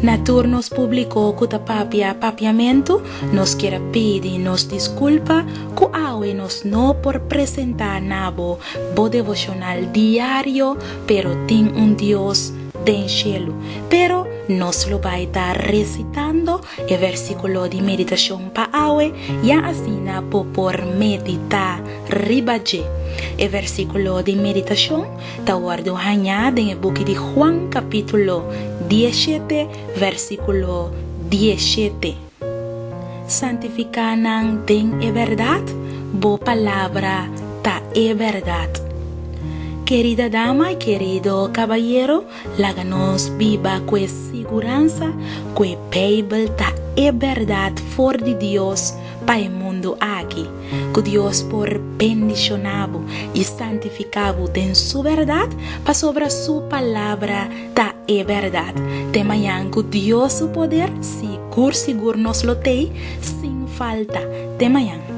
Na turnos publicou kuta papiamento, nos quer pedir nos desculpa ku awe nos no por presentar nabo bo devocional diario, pero tem Dios den cielo. Pero nos lo va a estar recitando el versículo de meditación pa awe, ya asina por meditar ribaje. El versículo de meditación está guardado en el book de Juan capítulo 17, versículo 17. Santificanan den e verdad, bo palabra ta e verdad. Querida dama y querido caballero, láganos viva con seguranza, que Bible ta e verdad for de Dios para el mundo aquí. Que Dios por bendicionado y santificado en su verdad, para sobre su palabra ta e verdad. De mañana que Dios su poder, seguro nos lo te sin falta. De mañana.